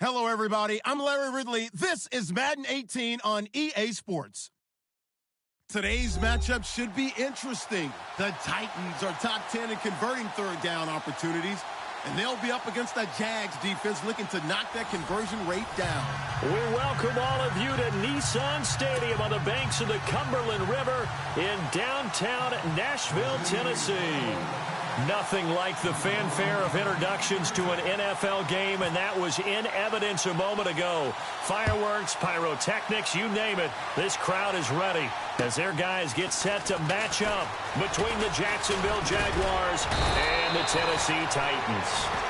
Hello, everybody. I'm Larry Ridley. This is Madden 18 on EA Sports. Today's matchup should be interesting. The Titans are top 10 in converting third down opportunities, and they'll be up against the Jags defense looking to knock that conversion rate down. We welcome all of you to Nissan Stadium on the banks of the Cumberland River in downtown Nashville, Tennessee. Nothing like the fanfare of introductions to an NFL game, and that was in evidence a moment ago. Fireworks, pyrotechnics, you name it. This crowd is ready as their guys get set to match up between the Jacksonville Jaguars and the Tennessee Titans.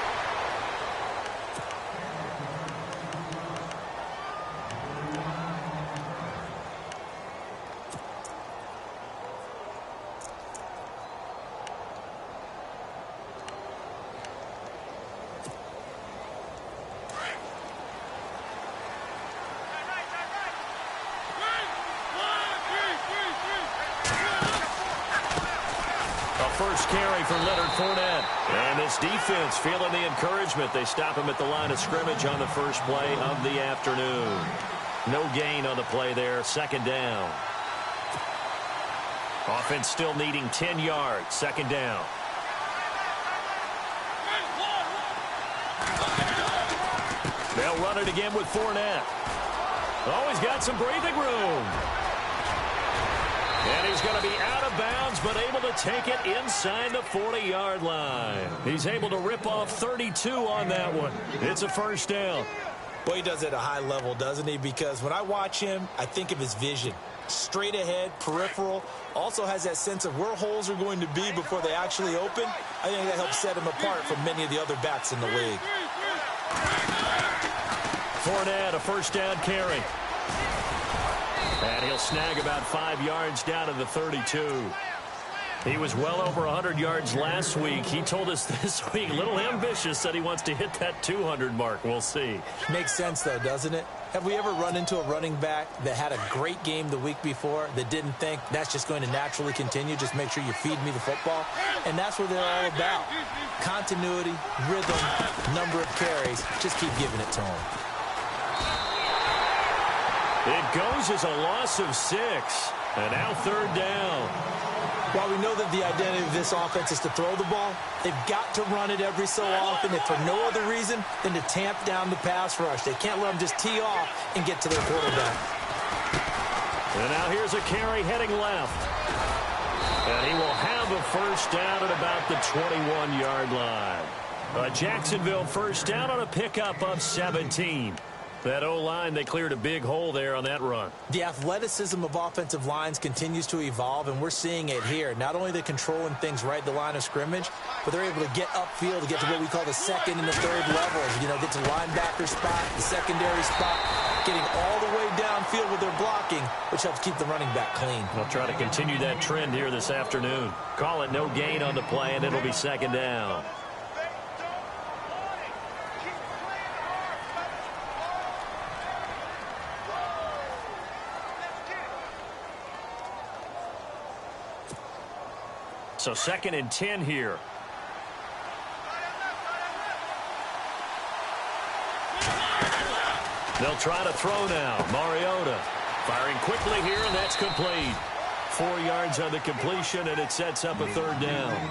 First carry for Leonard Fournette. And this defense feeling the encouragement. They stop him at the line of scrimmage on the first play of the afternoon. No gain on the play there. Second down. Offense still needing 10 yards. Second down. They'll run it again with Fournette. Oh, he's got some breathing room. And he's going to be out of bounds, but able to take it inside the 40-yard line. He's able to rip off 32 on that one. It's a first down. Well, he does it at a high level, doesn't he? Because when I watch him, I think of his vision. Straight ahead, peripheral. Also has that sense of where holes are going to be before they actually open. I think that helps set him apart from many of the other backs in the league. Fournette, a first down carry. And he'll snag about 5 yards down to the 32. He was well over 100 yards last week. He told us this week, a little ambitious, said he wants to hit that 200 mark. We'll see. Makes sense, though, doesn't it? Have we ever run into a running back that had a great game the week before that didn't think that's just going to naturally continue? Just make sure you feed me the football. And that's what they're all about. Continuity, rhythm, number of carries. Just keep giving it to him. It goes as a loss of 6. And now third down. While we know that the identity of this offense is to throw the ball, they've got to run it every so often, if for no other reason than to tamp down the pass rush. They can't let them just tee off and get to their quarterback. And now here's a carry heading left. And he will have a first down at about the 21-yard line. A Jacksonville first down on a pickup of 17. That O-line, they cleared a big hole there on that run. The athleticism of offensive lines continues to evolve, and we're seeing it here. Not only are they controlling things right at the line of scrimmage, but they're able to get upfield to get to what we call the second and the third levels. You know, get to the linebacker spot, the secondary spot, getting all the way downfield with their blocking, which helps keep the running back clean. They'll try to continue that trend here this afternoon. Call it no gain on the play, and it'll be second down. So second and 10 here. They'll try to throw now. Mariota firing quickly here, and that's complete. 4 yards on the completion, and it sets up a third down.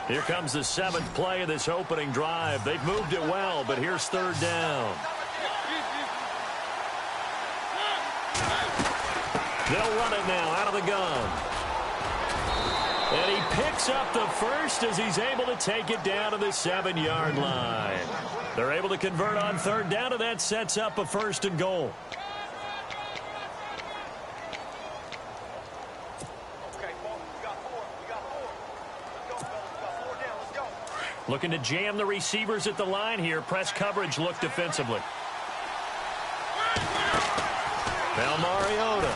Here comes the 7th play of this opening drive. They've moved it well, but here's third down. They'll run it now out of the gun. And he picks up the first as he's able to take it down to the 7-yard line. They're able to convert on third down, and that sets up a first and goal. Looking to jam the receivers at the line here. Press coverage look defensively. Now Mariota.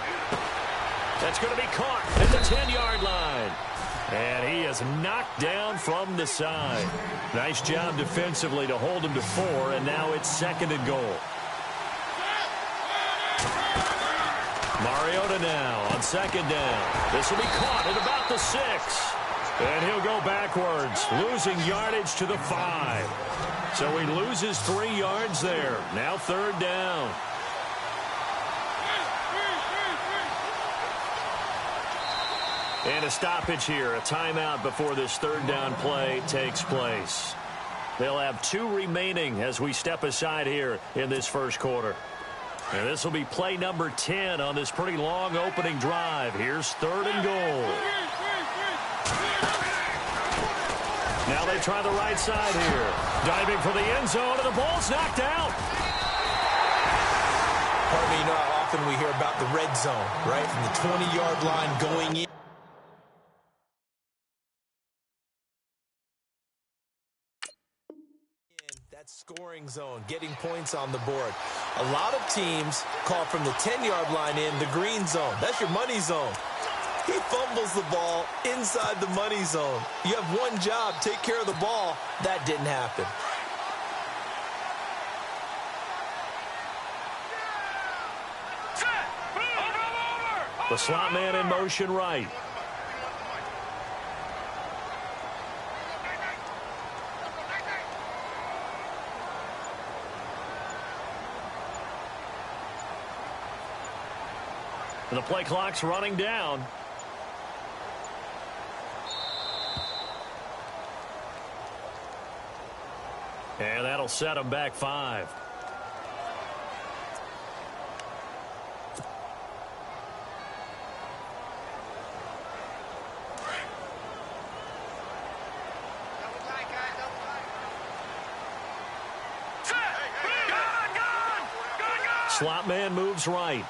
That's going to be caught at the 10-yard line. And he is knocked down from the side. Nice job defensively to hold him to 4, and now it's second and goal. Mariota now on second down. This will be caught at about the 6. And he'll go backwards, losing yardage to the 5. So he loses 3 yards there. Now third down. And a stoppage here, a timeout before this third down play takes place. They'll have 2 remaining as we step aside here in this first quarter. And this will be play number 10 on this pretty long opening drive. Here's third and goal. Now they try the right side here. Diving for the end zone, and the ball's knocked out. Pardon me, you know how often we hear about the red zone, right? From the 20-yard line going in. That scoring zone, getting points on the board. A lot of teams call from the 10-yard line in the green zone. That's your money zone. He fumbles the ball inside the money zone. You have one job, take care of the ball. That didn't happen. The slot man in motion right. And the play clock's running down. And that'll set him back 5. Slot man moves right.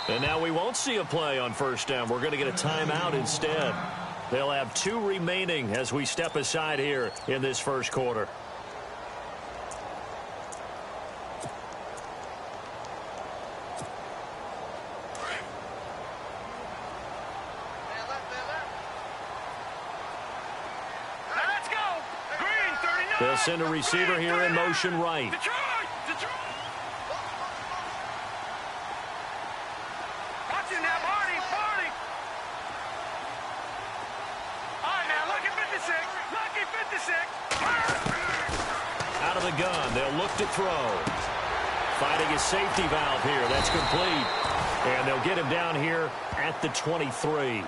And now we won't see a play on first down. We're going to get a timeout instead. They'll have 2 remaining as we step aside here in this first quarter. They'll send a receiver here in motion right. Out of the gun, they'll look to throw. Finding a safety valve here. That's complete. And they'll get him down here at the 23.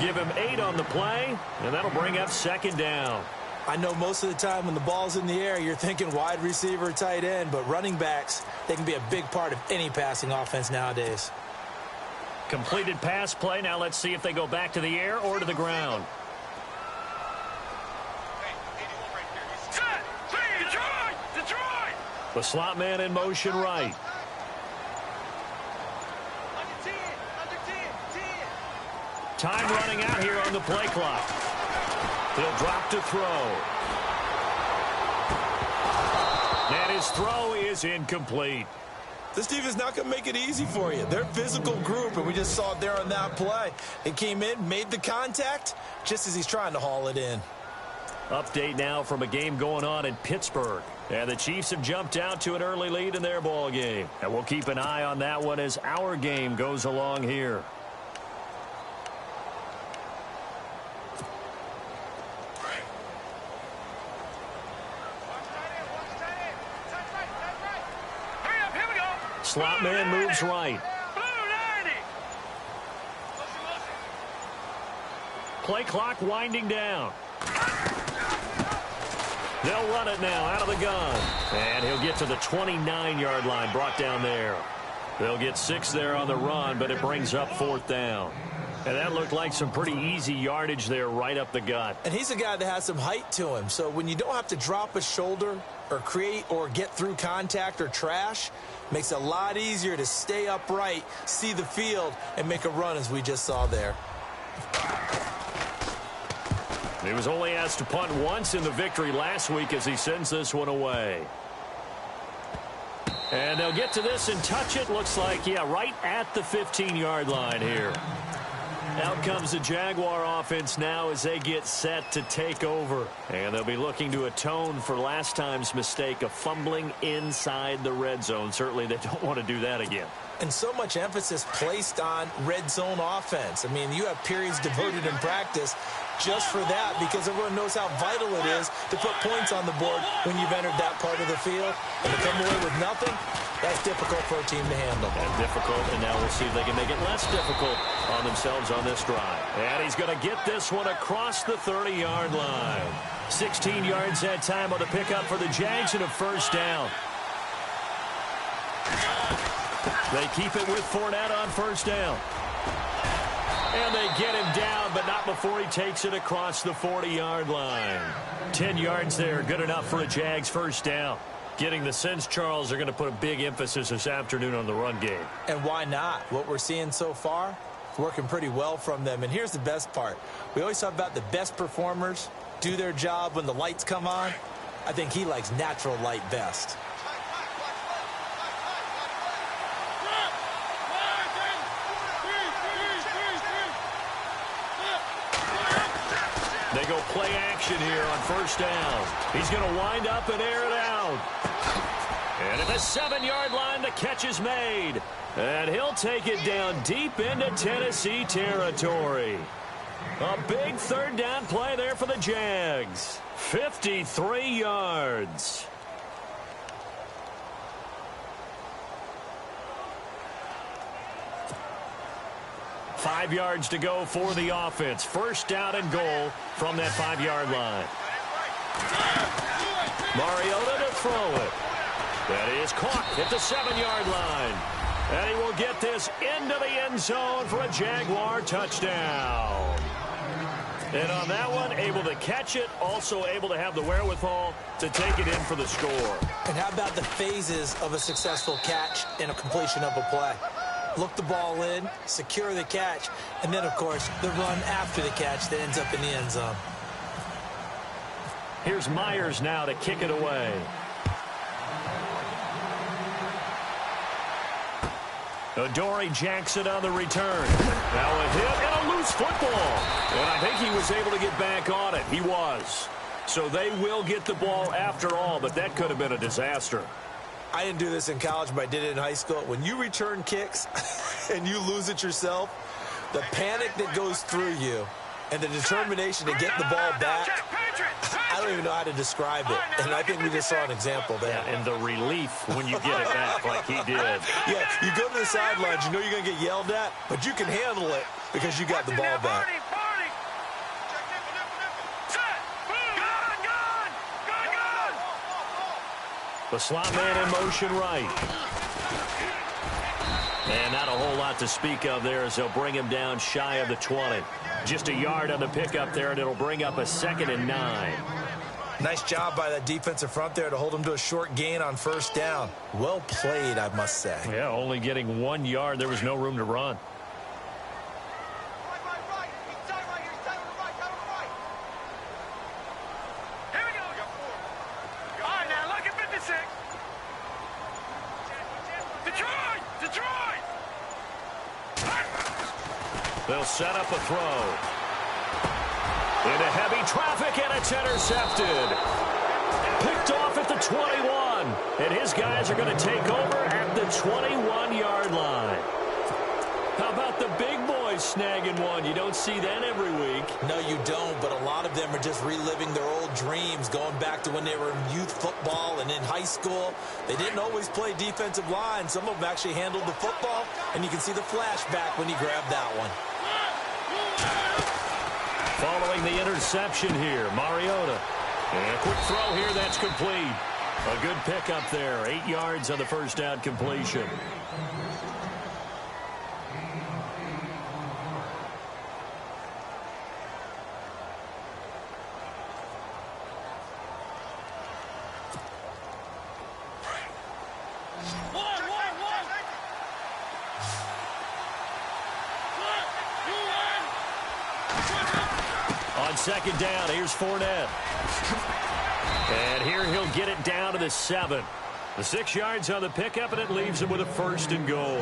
Give him 8 on the play, and that'll bring up second down. I know most of the time when the ball's in the air, you're thinking wide receiver, tight end, but running backs, they can be a big part of any passing offense nowadays. Completed pass play. Now let's see if they go back to the air or to the ground. The slot man in motion right. Time running out here on the play clock. He'll drop to throw. And his throw is incomplete. This team is not going to make it easy for you. They're a physical group, and we just saw it there on that play. It came in, made the contact, just as he's trying to haul it in. Update now from a game going on in Pittsburgh. And the Chiefs have jumped out to an early lead in their ball game. And we'll keep an eye on that one as our game goes along here. Slot man moves right. Play clock winding down. They'll run it now out of the gun. And he'll get to the 29-yard line, brought down there. They'll get 6 there on the run, but it brings up 4th down. And that looked like some pretty easy yardage there right up the gut. And he's a guy that has some height to him. So when you don't have to drop a shoulder or create or get through contact or trash, makes it a lot easier to stay upright, see the field, and make a run as we just saw there. He was only asked to punt once in the victory last week as he sends this one away. And they'll get to this and touch it. Looks like, yeah, right at the 15-yard line here. Out comes the Jaguar offense now as they get set to take over. And they'll be looking to atone for last time's mistake of fumbling inside the red zone. Certainly they don't want to do that again. And so much emphasis placed on red zone offense. I mean, you have periods devoted in practice just for that because everyone knows how vital it is to put points on the board when you've entered that part of the field. And to come away with nothing, that's difficult for a team to handle. And difficult, and now we'll see if they can make it less difficult on themselves on this drive. And he's going to get this one across the 30-yard line. 16 yards that time on the pickup for the Jags and a first down. They keep it with Fournette on first down. And they get him down, but not before he takes it across the 40-yard line. 10 yards there, good enough for a Jags first down. Getting the sense, Charles, they're going to put a big emphasis this afternoon on the run game. And why not? What we're seeing so far, it's working pretty well from them. And here's the best part. We always talk about the best performers do their job when the lights come on. I think he likes natural light best. They go play action here on first down. He's going to wind up and air it out. And at the 7-yard line, the catch is made. And he'll take it down deep into Tennessee territory. A big third down play there for the Jags. 53 yards. Five yards to go for the offense. First down and goal from that 5-yard line. Mariota to throw it. That is caught at the 7-yard line. And he will get this into the end zone for a Jaguar touchdown. And on that one, able to catch it, also able to have the wherewithal to take it in for the score. And how about the phases of a successful catch and a completion of a play? Look the ball in, secure the catch, and then, of course, the run after the catch that ends up in the end zone. Here's Myers now to kick it away. Adoree Jackson on the return. Now a hit and a loose football. And I think he was able to get back on it. He was. So they will get the ball after all, but that could have been a disaster. I didn't do this in college, but I did it in high school. When you return kicks and you lose it yourself, the panic that goes through you and the determination to get the ball back, I don't even know how to describe it. And I think we just saw an example there. Yeah, and the relief when you get it back like he did. Yeah, you go to the sidelines, you know you're going to get yelled at, but you can handle it because you got the ball back. The slot man in motion right. And not a whole lot to speak of there as they'll bring him down shy of the 20. Just a yard on the pickup there, and it'll bring up a 2nd and 9. Nice job by that defensive front there to hold him to a short gain on first down. Well played, I must say. Yeah, only getting 1 yard. There was no room to run. They'll set up a throw. Into heavy traffic, and it's intercepted. Picked off at the 21. And his guys are going to take over at the 21-yard line. How about the big boys snagging one? You don't see that every week. No, you don't, but a lot of them are just reliving their old dreams, going back to when they were in youth football and in high school. They didn't always play defensive line. Some of them actually handled the football, and you can see the flashback when he grabbed that one. Following the interception here, Mariota. And a quick throw here, that's complete. A good pickup there, 8 yards on the first down completion. On second down, here's Fournette. And here he'll get it down to the 7. The 6 yards on the pickup, and it leaves him with a 1st and goal.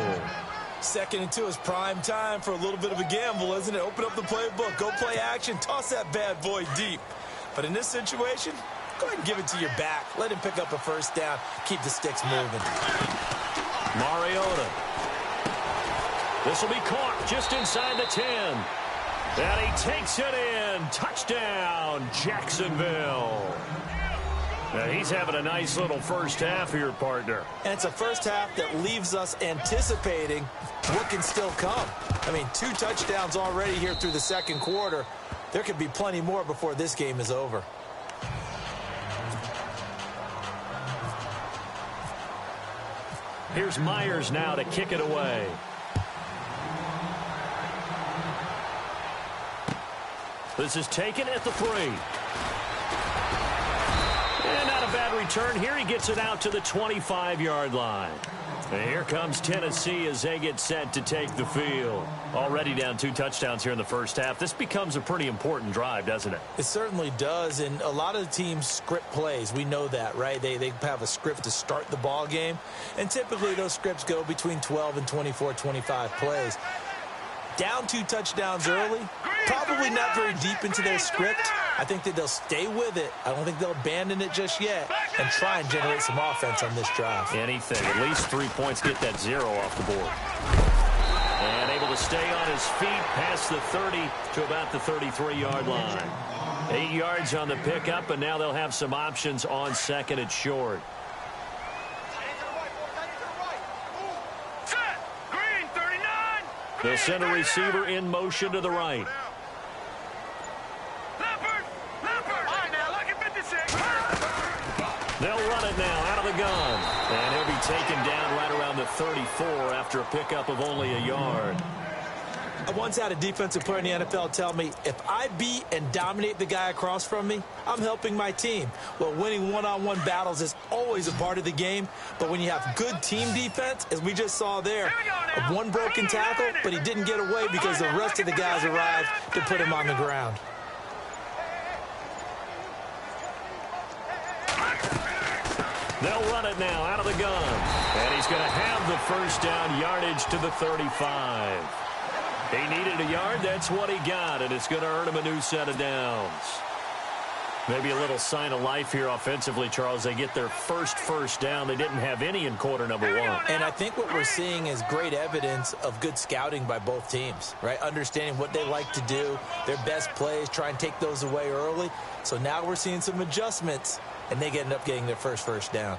2nd and 2 is prime time for a little bit of a gamble, isn't it? Open up the playbook, go play action, toss that bad boy deep. But in this situation, go ahead and give it to your back. Let him pick up a first down. Keep the sticks moving. Mariota. This will be caught just inside the 10. And he takes it in. Touchdown, Jacksonville. Now he's having a nice little first half here, partner. And it's a first half that leaves us anticipating what can still come. I mean, 2 touchdowns already here through the second quarter. There could be plenty more before this game is over. Here's Myers now to kick it away. This is taken at the 3. And not a bad return here. He gets it out to the 25-yard line. And here comes Tennessee as they get set to take the field. Already down 2 touchdowns here in the first half. This becomes a pretty important drive, doesn't it? It certainly does, and a lot of the teams script plays. We know that, right? They have a script to start the ball game, and typically those scripts go between 12 and 24, 25 plays. Down 2 touchdowns early, probably not very deep into their script. I think that they'll stay with it. I don't think they'll abandon it just yet and try and generate some offense on this drive. Anything. At least 3 points, get that 0 off the board. And able to stay on his feet past the 30 to about the 33-yard line. 8 yards on the pickup, and now they'll have some options on 2nd and short. They'll send a receiver in motion to the right. They'll run it now out of the gun. And he'll be taken down right around the 34 after a pickup of only a yard. I once had a defensive player in the NFL tell me, if I beat and dominate the guy across from me, I'm helping my team. Well, winning one-on-one battles is always a part of the game, but when you have good team defense, as we just saw there, one broken tackle, but he didn't get away because the rest of the guys arrived to put him on the ground. They'll run it now out of the gun. And he's going to have the first down yardage to the 35. He needed a yard. That's what he got, and it's going to earn him a new set of downs. Maybe a little sign of life here offensively, Charles. They get their first down. They didn't have any in quarter number 1. And I think what we're seeing is great evidence of good scouting by both teams, right? Understanding what they like to do, their best plays, try and take those away early. So now we're seeing some adjustments, and they end up getting their first down.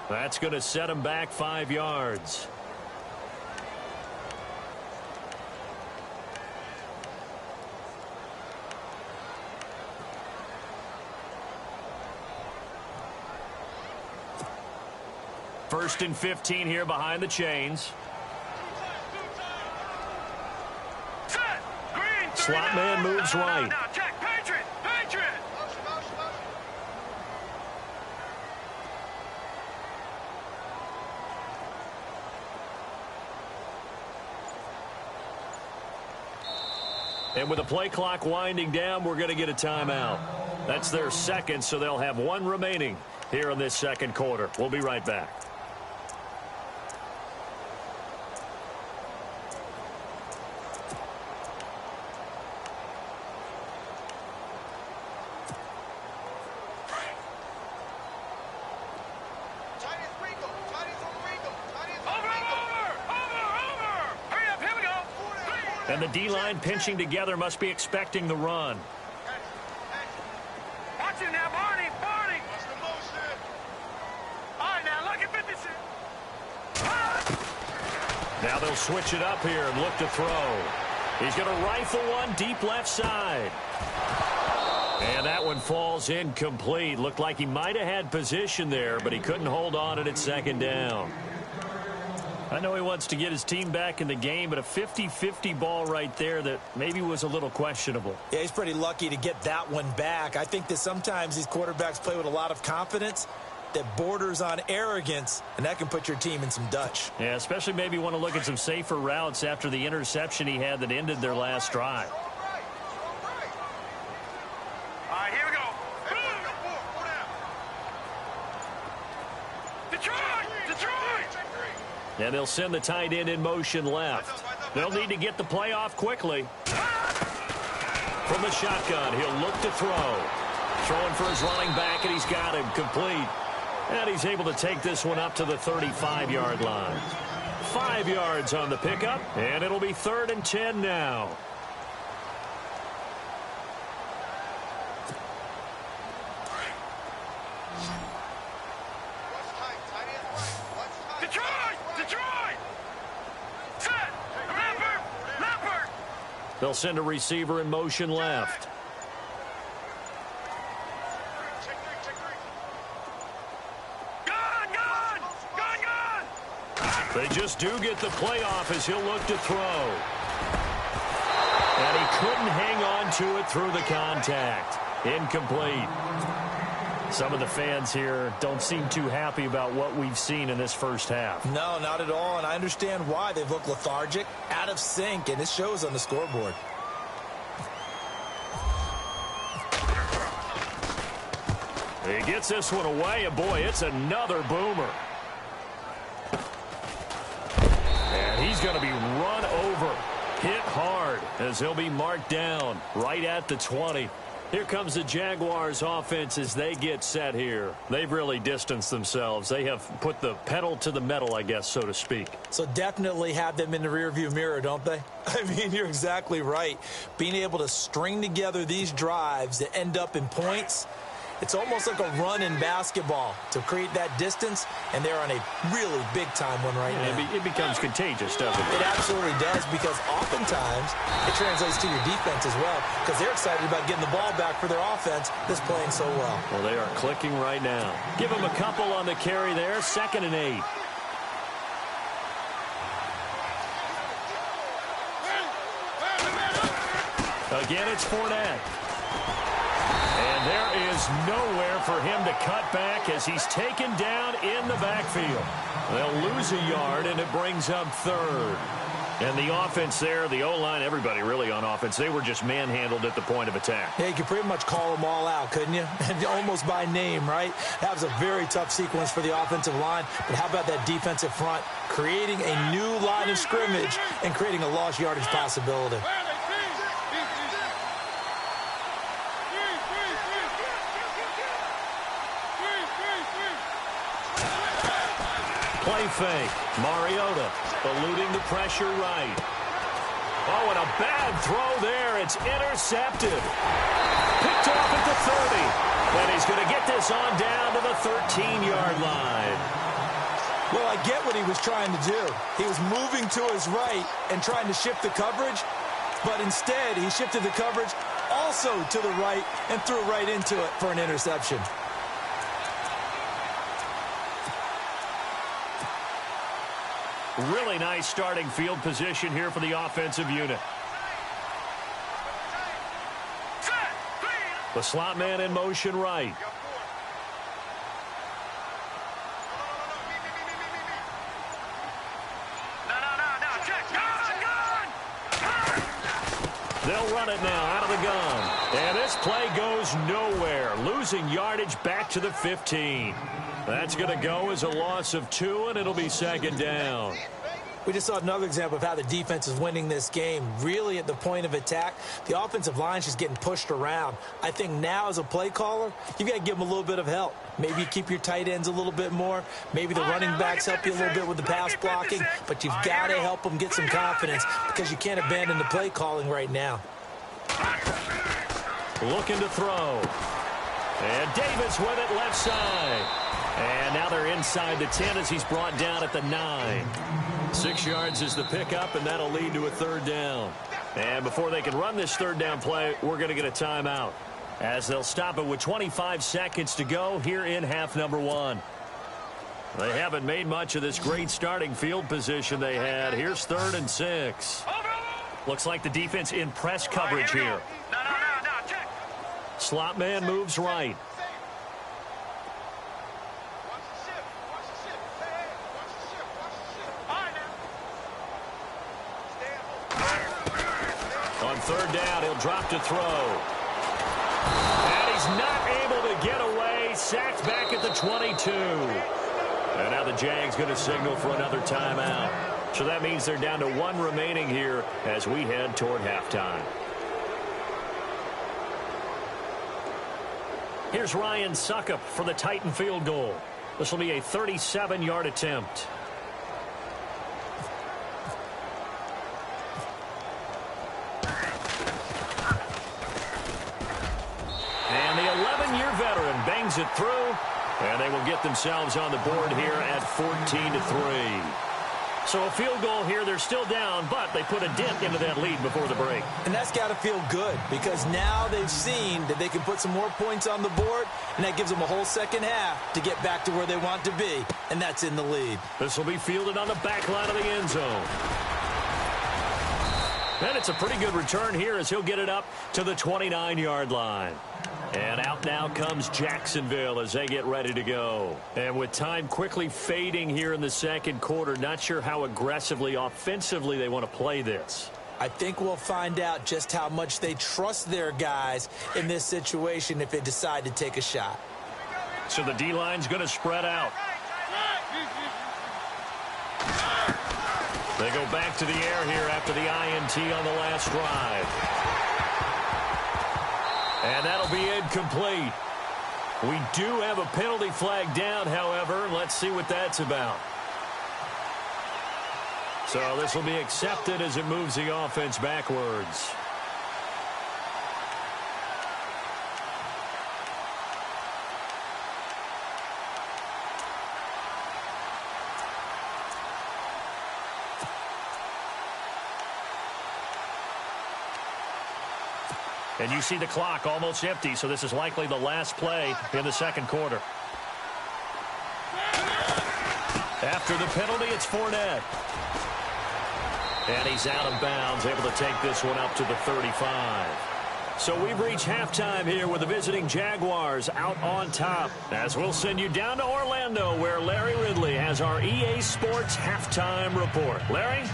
That's going to set him back 5 yards. First and 15 here behind the chains. Slot man moves right. And with the play clock winding down, we're going to get a timeout. That's their second, so they'll have 1 remaining here in this second quarter. We'll be right back. And the D-line pinching together must be expecting the run. Watch him now, Barney. What's the motion? All right, now look at 56. Now they'll switch it up here and look to throw. He's going to rifle one deep left side. And that one falls incomplete. Looked like he might have had position there, but he couldn't hold on at 2nd down. I know he wants to get his team back in the game, but a 50-50 ball right there that maybe was a little questionable. Yeah, he's pretty lucky to get that one back. I think that sometimes these quarterbacks play with a lot of confidence that borders on arrogance, and that can put your team in some Dutch. Yeah, especially maybe want to look at some safer routes after the interception he had that ended their last drive. All right, here we go. And they'll send the tight end in motion left. They'll need to get the play off quickly. From the shotgun, he'll look to throw. Throwing for his running back, and he's got him complete. And he's able to take this one up to the 35-yard line. 5 yards on the pickup, and it'll be 3rd and 10 now. They'll send a receiver in motion left. They just do get the play off as he'll look to throw. And he couldn't hang on to it through the contact. Incomplete. Some of the fans here don't seem too happy about what we've seen in this first half. No, not at all, and I understand why. They've looked lethargic, out of sync, and it shows on the scoreboard. He gets this one away, and boy, it's another boomer. And he's going to be run over, hit hard, as he'll be marked down right at the 20. Here comes the Jaguars offense as they get set here. They've really distanced themselves. They have put the pedal to the metal, I guess, so to speak. So definitely have them in the rearview mirror, don't they? I mean, you're exactly right. Being able to string together these drives that end up in points, it's almost like a run in basketball to create that distance, and they're on a really big-time one right now. It becomes contagious, doesn't it? It absolutely does, because oftentimes it translates to your defense as well, because they're excited about getting the ball back for their offense that's playing so well. Well, they are clicking right now. Give them a couple on the carry there, 2nd and 8. Again, it's Fournette. And there is nowhere for him to cut back as he's taken down in the backfield. They'll lose a yard, and it brings up 3rd. And the offense there, the O-line, everybody really on offense, they were just manhandled at the point of attack. Yeah, you could pretty much call them all out, couldn't you? Almost by name, right? That was a very tough sequence for the offensive line. But how about that defensive front creating a new line of scrimmage and creating a lost yardage possibility? Play fake. Mariota eluding the pressure right. Oh, and a bad throw there. It's intercepted. Picked off at the 30. And he's going to get this on down to the 13-yard line. Well, I get what he was trying to do. He was moving to his right and trying to shift the coverage. But instead, he shifted the coverage also to the right and threw right into it for an interception. Really nice starting field position here for the offensive unit. The slot man in motion right. They'll run it now out of the gun. And this play goes nowhere. Losing yardage back to the 15. That's going to go as a loss of 2, and it'll be 2nd down. We just saw another example of how the defense is winning this game. Really at the point of attack, the offensive line's just getting pushed around. I think now as a play caller, you've got to give them a little bit of help. Maybe you keep your tight ends a little bit more. Maybe the running backs help you a little bit with the pass blocking. But you've got to help them get some confidence because you can't abandon the play calling right now. Looking to throw. And Davis with it left side. And now they're inside the 10 as he's brought down at the 9. 6 yards is the pickup, and that'll lead to a 3rd down. And before they can run this 3rd down play, we're going to get a timeout, as they'll stop it with 25 seconds to go here in half number 1. They haven't made much of this great starting field position they had. Here's 3rd and 6. Looks like the defense in press coverage here. Slot man moves right. On 3rd down, he'll drop to throw. And he's not able to get away. Sacked back at the 22. And now the Jags going to signal for another timeout. So that means they're down to 1 remaining here as we head toward halftime. Here's Ryan Suckup for the Titan field goal. This will be a 37-yard attempt. And the 11-year veteran bangs it through, and they will get themselves on the board here at 14-3. So a field goal here, they're still down, but they put a dent into that lead before the break. And that's got to feel good because now they've seen that they can put some more points on the board, and that gives them a whole second half to get back to where they want to be, and that's in the lead. This will be fielded on the back line of the end zone. And it's a pretty good return here as he'll get it up to the 29-yard line. And out now comes Jacksonville as they get ready to go. And with time quickly fading here in the second quarter, not sure how aggressively, offensively they want to play this. I think we'll find out just how much they trust their guys in this situation if they decide to take a shot. So the D-line's going to spread out. They go back to the air here after the INT on the last drive. And that'll be incomplete. We do have a penalty flag down, however. Let's see what that's about. So this will be accepted as it moves the offense backwards. And you see the clock almost empty, so this is likely the last play in the second quarter. After the penalty, it's Fournette. And he's out of bounds, able to take this one up to the 35. So we've reached halftime here with the visiting Jaguars out on top. As we'll send you down to Orlando, where Larry Ridley has our EA Sports halftime report. Larry?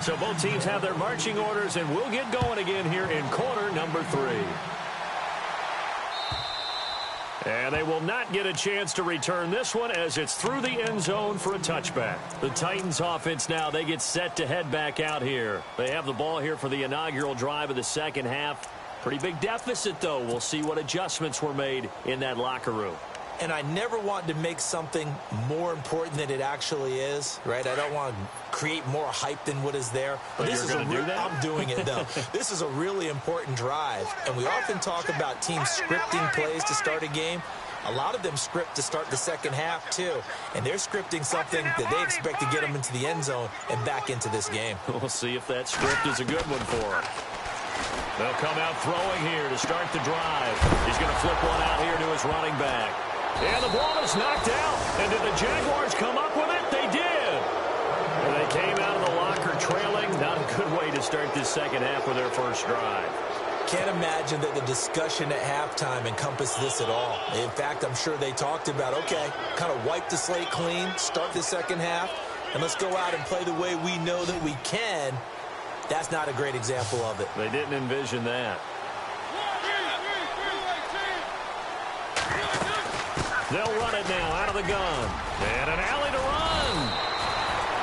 So both teams have their marching orders, and we'll get going again here in quarter number 3. And they will not get a chance to return this one as it's through the end zone for a touchback. The Titans offense now, they get set to head back out here. They have the ball here for the inaugural drive of the second half. Pretty big deficit, though. We'll see what adjustments were made in that locker room. And I never want to make something more important than it actually is, right? I don't want to create more hype than what is there. But this is I'm doing it, though. This is a really important drive. And we often talk about teams scripting plays to start a game. A lot of them script to start the second half, too. And they're scripting something that they expect to get them into the end zone and back into this game. We'll see if that script is a good one for them. They'll come out throwing here to start the drive. He's going to flip one out here to his running back. And the ball is knocked out. And did the Jaguars come up with it? They did. And they came out of the locker trailing. Not a good way to start this second half with their first drive. Can't imagine that the discussion at halftime encompassed this at all. In fact, I'm sure they talked about, okay, kind of wipe the slate clean, start the second half, and let's go out and play the way we know that we can. That's not a great example of it. They didn't envision that. They'll run it now out of the gun. And an alley to run.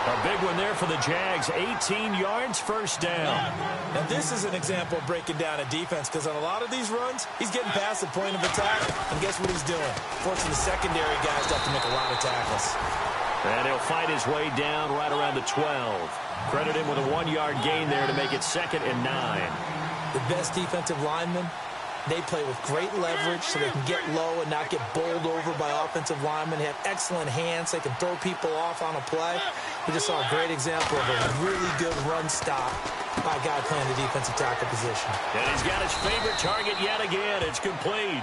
A big one there for the Jags. 18 yards, first down. Now, this is an example of breaking down a defense because on a lot of these runs, he's getting past the point of attack. And guess what he's doing? Forcing the secondary guys to have to make a lot of tackles. And he'll fight his way down right around the 12. Credit him with a 1-yard gain there to make it 2nd and 9. The best defensive linemen, they play with great leverage so they can get low and not get bowled over by offensive linemen. They have excellent hands. They can throw people off on a play. We just saw a great example of a really good run stop by a guy playing the defensive tackle position. And he's got his favorite target yet again. It's complete.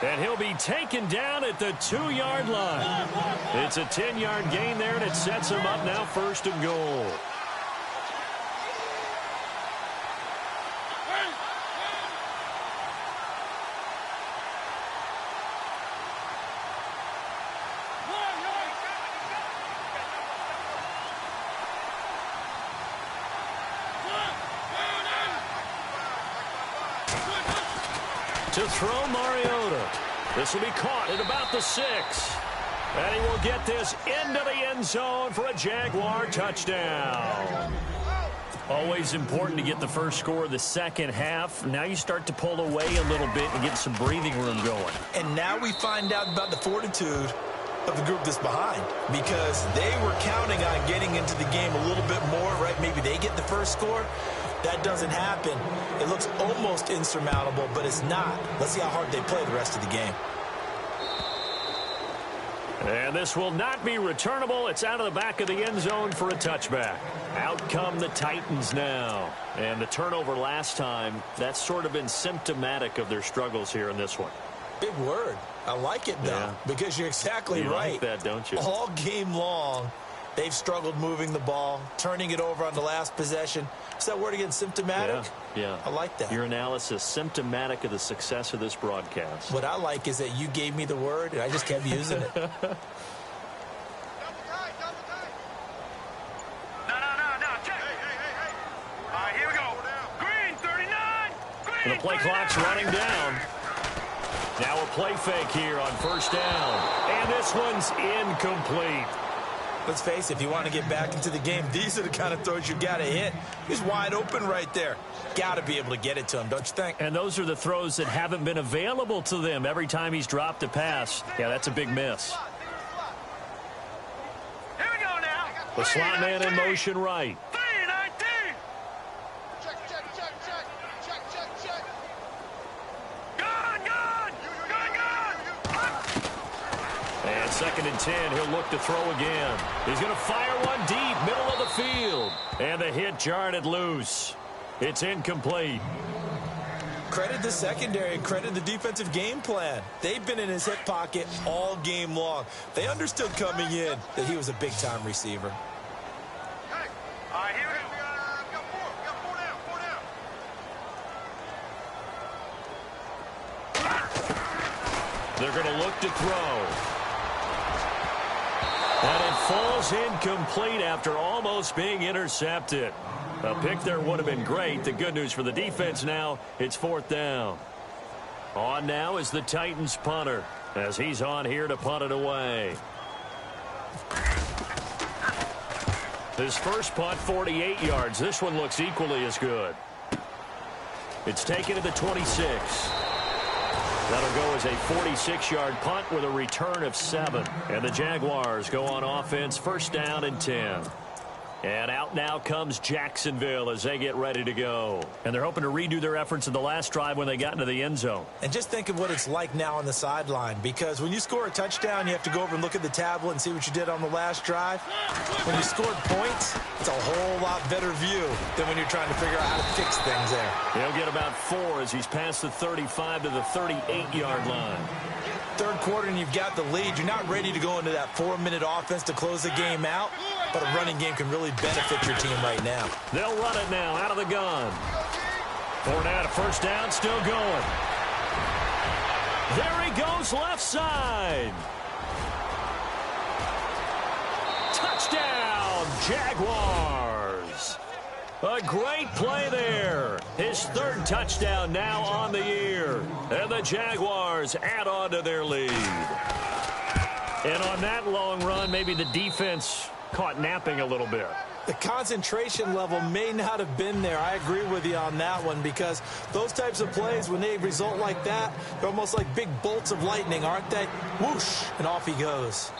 And he'll be taken down at the 2-yard line. It's a 10-yard gain there, and it sets him up now 1st and goal. To throw Mariota. This will be caught at about the 6. And he will get this into the end zone for a Jaguar touchdown. Always important to get the first score of the second half. Now you start to pull away a little bit and get some breathing room going. And now we find out about the fortitude of the group that's behind, because they were counting on getting into the game a little bit more, right? Maybe they get the first score. That doesn't happen. It looks almost insurmountable, but it's not. Let's see how hard they play the rest of the game. And this will not be returnable. It's out of the back of the end zone for a touchback. Out come the Titans now. And the turnover last time, that's sort of been symptomatic of their struggles here in this one. Big word. I like it, though, because you're exactly right. You like that, don't you? All game long, they've struggled moving the ball, turning it over on the last possession. Is that word again, symptomatic? Yeah. I like that. Your analysis, symptomatic of the success of this broadcast. What I like is that you gave me the word, and I just kept using it. No. Check. Hey. All right, here we go. Green, 39. Green, And the play clock's running down. Now a play fake here on first down. And this one's incomplete. Let's face it, if you want to get back into the game, these are the kind of throws you got to hit. He's wide open right there. Got to be able to get it to him, don't you think? And those are the throws that haven't been available to them every time he's dropped a pass. Yeah, that's a big miss. Here we go now. The slot man in motion right. 319. Check. Good. And 2nd and 10, he'll look to throw again. He's going to fire one deep, middle of the field. And the hit jarred it loose. It's incomplete. Credit the secondary and credit the defensive game plan. They've been in his hip pocket all game long. They understood coming in that he was a big-time receiver. Hey. All right, here we go. We got four down. They're going to look to throw. And it falls incomplete after almost being intercepted. A pick there would have been great. The good news for the defense now, it's 4th down. On now is the Titans punter, as he's on here to punt it away. His first punt, 48 yards. This one looks equally as good. It's taken to the 26. That'll go as a 46-yard punt with a return of 7. And the Jaguars go on offense, 1st down and 10. And out now comes Jacksonville as they get ready to go. And they're hoping to redo their efforts in the last drive when they got into the end zone. And just think of what it's like now on the sideline, because when you score a touchdown, you have to go over and look at the tablet and see what you did on the last drive. When you scored points, it's a whole lot better view than when you're trying to figure out how to fix things there. He'll get about 4 as he's past the 35 to the 38-yard line. Third quarter and you've got the lead. You're not ready to go into that 4-minute offense to close the game out, but a running game can really benefit your team right now. They'll run it now out of the gun. Fournette, 1st down, still going. There he goes, left side. Touchdown, Jaguars. A great play there. His 3rd touchdown now on the year. And the Jaguars add on to their lead. And on that long run, maybe the defense caught napping a little bit. The concentration level may not have been there. I agree with you on that one, because those types of plays, when they result like that, they're almost like big bolts of lightning, aren't they? Whoosh, and off he goes.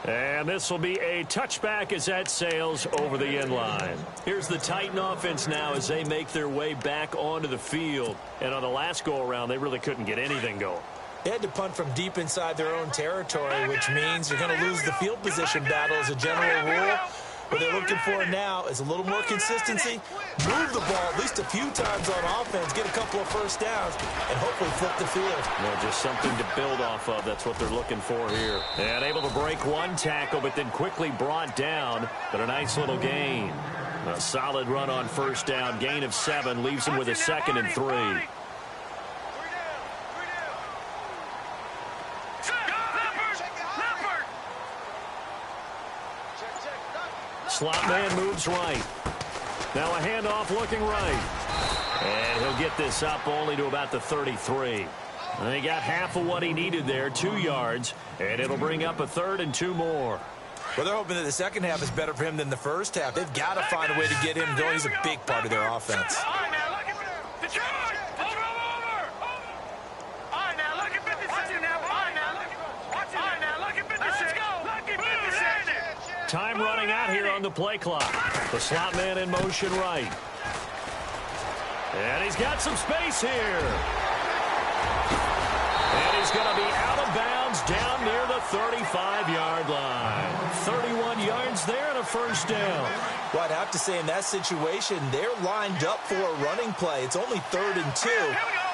And this will be a touchback as that sails over the end line. Here's the Titan offense now as they make their way back onto the field. And on the last go-around, they really couldn't get anything going. They had to punt from deep inside their own territory, which means you're going to lose the field position battle as a general rule. What they're looking for now is a little more consistency, move the ball at least a few times on offense, get a couple of first downs, and hopefully flip the field. Well, just something to build off of. That's what they're looking for here. And able to break one tackle, but then quickly brought down. But a nice little gain. A solid run on 1st down. Gain of 7 leaves him with a 2nd and 3. Slot man moves right. Now a handoff looking right. And he'll get this up only to about the 33. And he got half of what he needed there, 2 yards. And it'll bring up a 3rd and 2 more. Well, they're hoping that the second half is better for him than the first half. They've got to find a way to get him going. He's a big part of their offense. All right, now, look at Detroit. Over. All right, now, look at 56. All right, now, look at 56. Let's go. Look at 56. Time running out here on the play clock. The slot man in motion right. And he's got some space here. And he's going to be out of bounds down near the 35-yard line. 31 yards there and a first down. Well, I'd have to say in that situation, they're lined up for a running play. It's only 3rd and 2.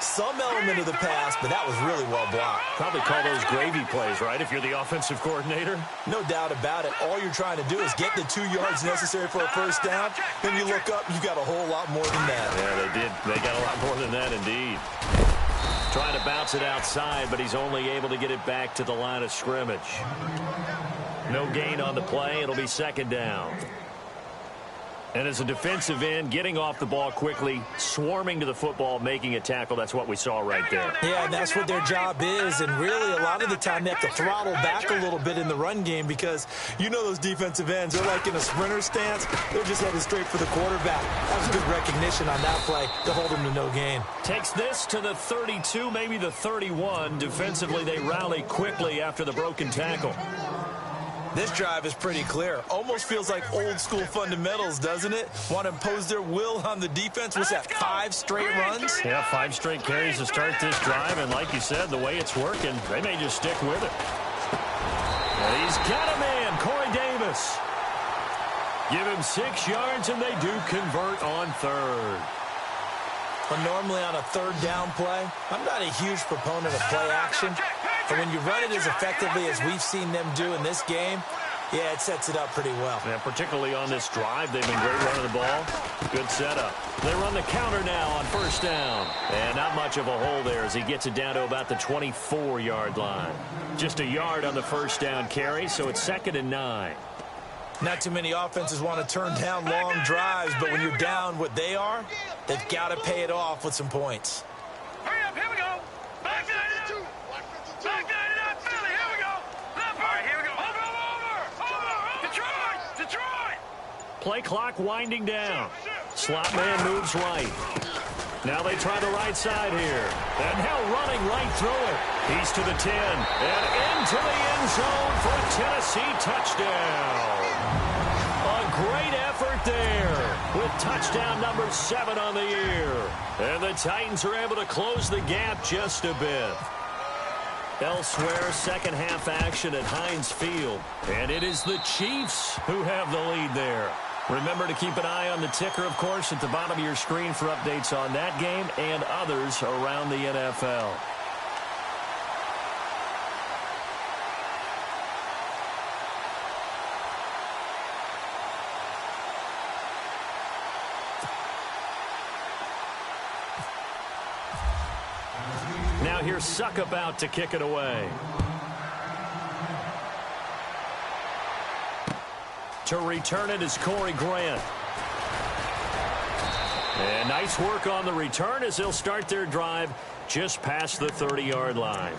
Some element of the pass, but that was really well blocked. Probably call those gravy plays, right, if you're the offensive coordinator? No doubt about it. All you're trying to do is get the 2 yards necessary for a first down. Then you look up, you got a whole lot more than that. Yeah, they did. They got a lot more than that, indeed. Trying to bounce it outside, but he's only able to get it back to the line of scrimmage. No gain on the play. It'll be second down. And as a defensive end, getting off the ball quickly, swarming to the football, making a tackle, that's what we saw right there. Yeah, and that's what their job is. And really, a lot of the time, they have to throttle back a little bit in the run game because you know those defensive ends, they're like in a sprinter stance. They're just headed straight for the quarterback. That was good recognition on that play to hold him to no gain. Takes this to the 32, maybe the 31. Defensively, they rally quickly after the broken tackle. This drive is pretty clear. Almost feels like old school fundamentals, doesn't it? Want to impose their will on the defense. What's that, 5 straight runs? Yeah, 5 straight carries to start this drive. And like you said, the way it's working, they may just stick with it. And he's got a man, Corey Davis. Give him 6 yards, and they do convert on 3rd. Well, normally on a 3rd down play, I'm not a huge proponent of play action. But when you run it as effectively as we've seen them do in this game, yeah, it sets it up pretty well. Yeah, particularly on this drive, they've been great running the ball. Good setup. They run the counter now on first down. And not much of a hole there as he gets it down to about the 24-yard line. Just a yard on the first down carry, so it's 2nd and 9. Not too many offenses want to turn down long drives, but when you're down what they are, they've got to pay it off with some points. Hurry up, here we go. Back it up. Back it up, Philly, here we go. Left, all right, here we go. Over. Detroit. Play clock winding down. Slot man moves right. Now they try the right side here. And now running right through it. He's to the 10. And into the end zone for a Tennessee touchdown. A great effort there with touchdown number 7 on the year. And the Titans are able to close the gap just a bit. Elsewhere, second half action at Heinz Field. And it is the Chiefs who have the lead there. Remember to keep an eye on the ticker, of course, at the bottom of your screen for updates on that game and others around the NFL. Now here's Suckup out to kick it away. To return it is Corey Grant. And nice work on the return as they'll start their drive just past the 30-yard line.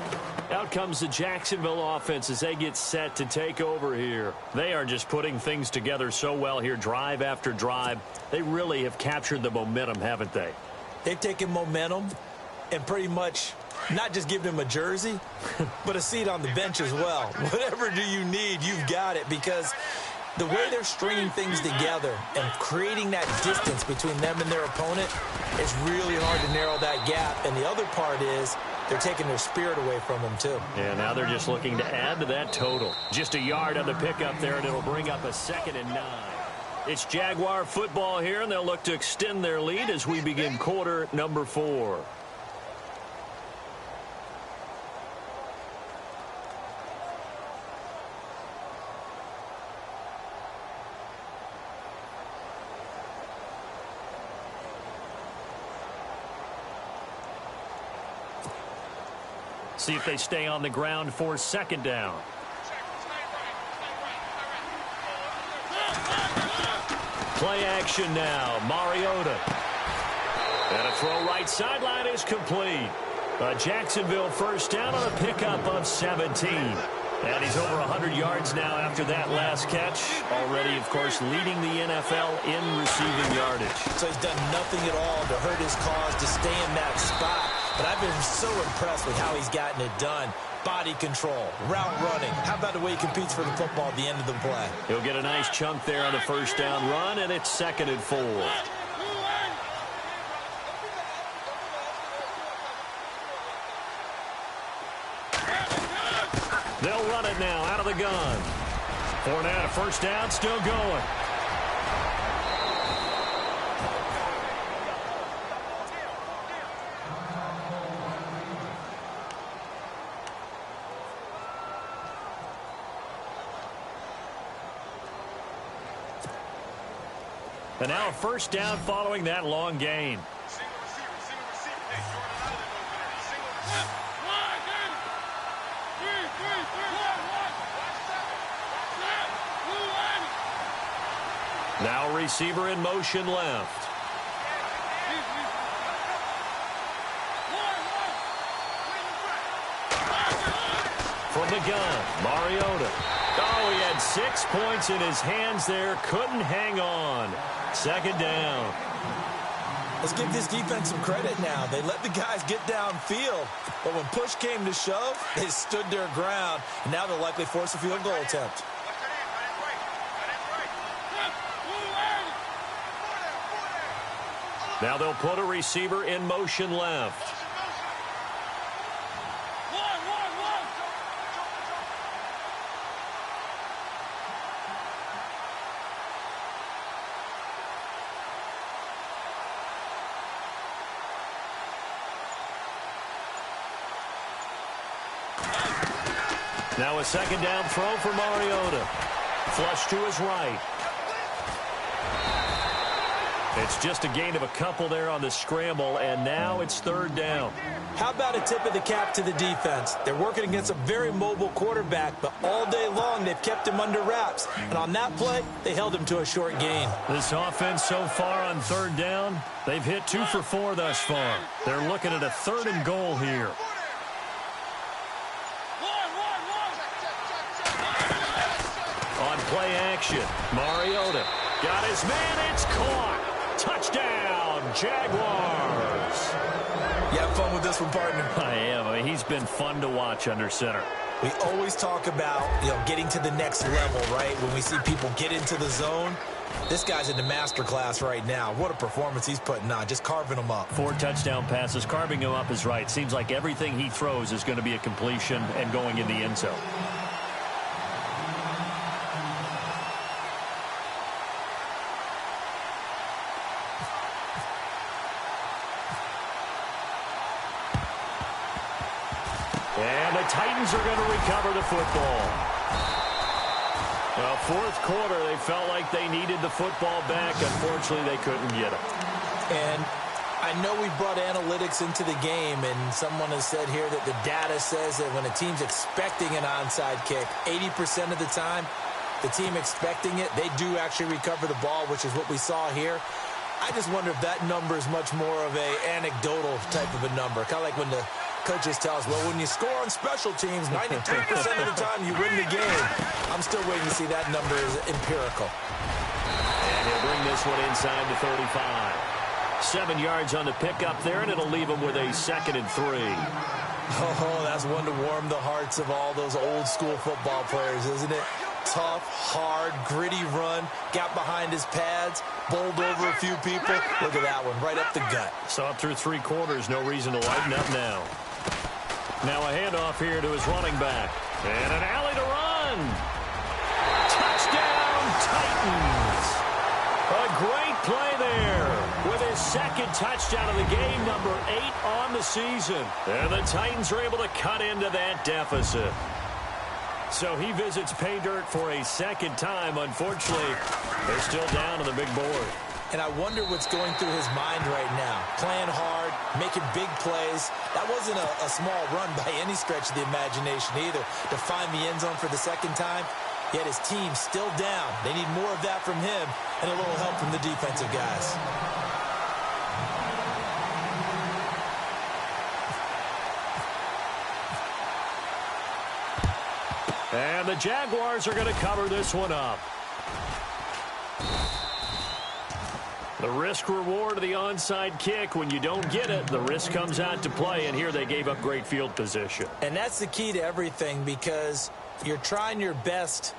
Out comes the Jacksonville offense as they get set to take over here. They are just putting things together so well here, drive after drive. They really have captured the momentum, haven't they? They've taken momentum and pretty much not just given him a jersey, but a seat on the bench as well. Whatever do you need, you've got it, because the way they're stringing things together and creating that distance between them and their opponent, it's really hard to narrow that gap. And the other part is they're taking their spirit away from them, too. Yeah, now they're just looking to add to that total. Just a yard on the pickup there, and it'll bring up a 2nd and 9. It's Jaguar football here, and they'll look to extend their lead as we begin quarter number 4. See if they stay on the ground for 2nd down. Play action now. Mariota. And a throw right sideline is complete. A Jacksonville first down on a pickup of 17. And he's over 100 yards now after that last catch. Already, of course, leading the NFL in receiving yardage. So he's done nothing at all to hurt his cause, to stay in that spot. But I've been so impressed with how he's gotten it done. Body control, route running. How about the way he competes for the football at the end of the play? He'll get a nice chunk there on the first down run, and it's 2nd and 4. They'll run it now out of the gun. Fournette, a first down, still going. And now a first down following that long gain. Now receiver in motion left. From the gun, Mariota. Oh, he had 6 points in his hands there. Couldn't hang on. 2nd down. Let's give this defense some credit now. They let the guys get downfield. But when push came to shove, they stood their ground. And now they'll likely force a field goal attempt. Now they'll put a receiver in motion left. Now a 2nd down throw for Mariota. Flush to his right. It's just a gain of a couple there on the scramble, and now it's 3rd down. How about a tip of the cap to the defense? They're working against a very mobile quarterback, but all day long they've kept him under wraps. And on that play, they held him to a short gain. This offense so far on 3rd down, they've hit 2 for 4 thus far. They're looking at a 3rd and goal here. On play action, Mariota got his man, it's caught. Touchdown, Jaguars. You have fun with this one, partner? I am. I mean, he's been fun to watch under center. We always talk about, getting to the next level, right? When we see people get into the zone, this guy's in the master class right now. What a performance he's putting on, just carving them up. 4 touchdown passes, carving him up is right. Seems like everything he throws is going to be a completion and going in the end zone. And the Titans are going to recover the football. Well, 4th quarter, they felt like they needed the football back. Unfortunately, they couldn't get it. And I know we brought analytics into the game, and someone has said here that the data says that when a team's expecting an onside kick, 80% of the time, the team expecting it, they do actually recover the ball, which is what we saw here. I just wonder if that number is much more of a anecdotal type of a number. Kind of like when the coaches tell us, well, when you score on special teams, 93% of the time you win the game. I'm still waiting to see that number is empirical. And he'll bring this one inside the 35. 7 yards on the pickup there, and it'll leave him with a 2nd and 3. Oh, that's one to warm the hearts of all those old school football players, isn't it? Tough, hard, gritty run, got behind his pads, bowled over a few people. Look at that one, right up the gut. Saw it through 3 quarters, no reason to lighten up now. Now a handoff here to his running back. And an alley to run. Touchdown, Titans. A great play there with his 2nd touchdown of the game, number 8 on the season. And the Titans are able to cut into that deficit. So he visits pay dirt for a 2nd time. Unfortunately, they're still down on the big board. And I wonder what's going through his mind right now. Playing hard, making big plays. That wasn't a small run by any stretch of the imagination either. To find the end zone for the 2nd time, yet his team's still down. They need more of that from him and a little help from the defensive guys. And the Jaguars are going to cover this one up. The risk reward of the onside kick. When you don't get it, the risk comes out to play, and here they gave up great field position. And that's the key to everything, because you're trying your best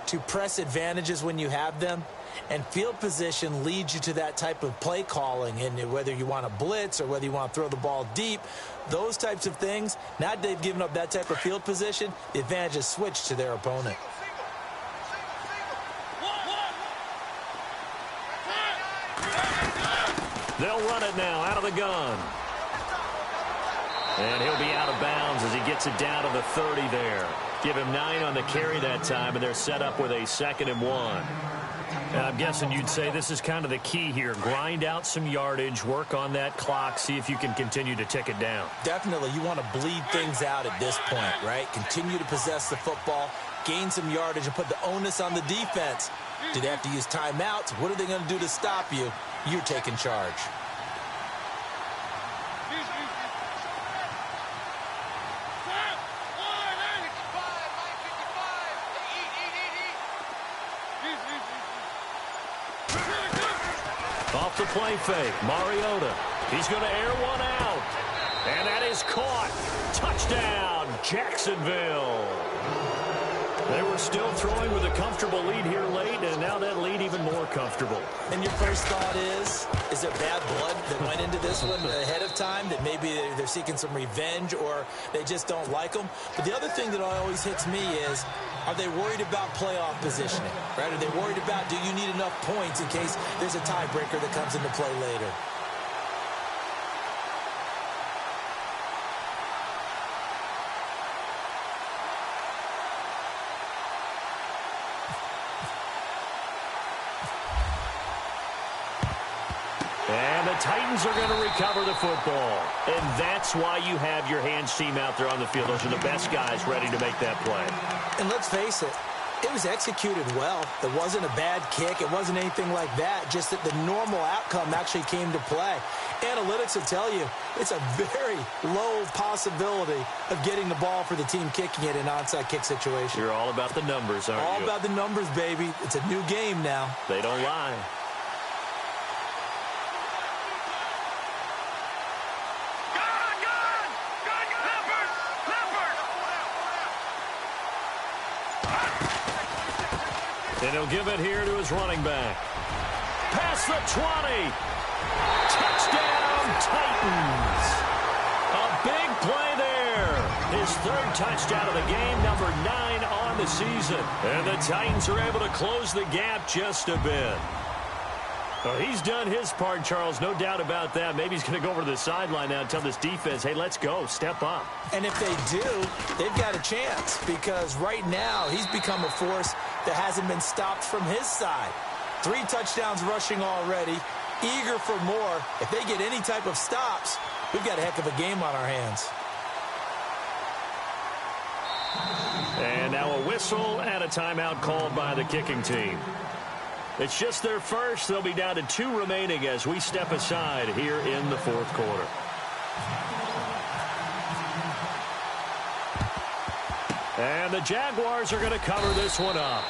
to press advantages when you have them, and field position leads you to that type of play calling. And whether you want to blitz or whether you want to throw the ball deep, those types of things, now that they've given up that type of field position, the advantage is switched to their opponent. They'll run it now out of the gun. And he'll be out of bounds as he gets it down to the 30 there. Give him 9 on the carry that time, and they're set up with a 2nd and 1. And I'm guessing you'd say this is kind of the key here. Grind out some yardage, work on that clock, see if you can continue to tick it down. Definitely, you want to bleed things out at this point, right? Continue to possess the football, gain some yardage, and put the onus on the defense. Do they have to use timeouts? What are they going to do to stop you? You're taking charge. Off the play fake, Mariota. He's going to air one out. And that is caught. Touchdown, Jacksonville. They were still throwing with a comfortable lead here late, and now that lead even more comfortable. And your first thought is there bad blood that went into this one ahead of time, that maybe they're seeking some revenge or they just don't like them? But the other thing that always hits me is, are they worried about playoff positioning? Right? Are they worried about, do you need enough points in case there's a tiebreaker that comes into play later? And the Titans are going to recover the football. And that's why you have your hands team out there on the field. Those are the best guys ready to make that play. And let's face it, it was executed well. It wasn't a bad kick. It wasn't anything like that. Just that the normal outcome actually came to play. Analytics will tell you it's a very low possibility of getting the ball for the team kicking it in an onside kick situation. You're all about the numbers, aren't you? All about the numbers, baby. It's a new game now. They don't lie. And he'll give it here to his running back. Past the 20. Touchdown, Titans. A big play there. His 3rd touchdown of the game, number 9 on the season. And the Titans are able to close the gap just a bit. Well, he's done his part, Charles, no doubt about that. Maybe he's going to go over to the sideline now and tell this defense, hey, let's go, step up. And if they do, they've got a chance, because right now he's become a force that hasn't been stopped from his side. 3 touchdowns rushing already, eager for more. If they get any type of stops, we've got a heck of a game on our hands. And now a whistle and a timeout called by the kicking team. It's just their first. They'll be down to 2 remaining as we step aside here in the 4th quarter. And the Jaguars are going to cover this one up.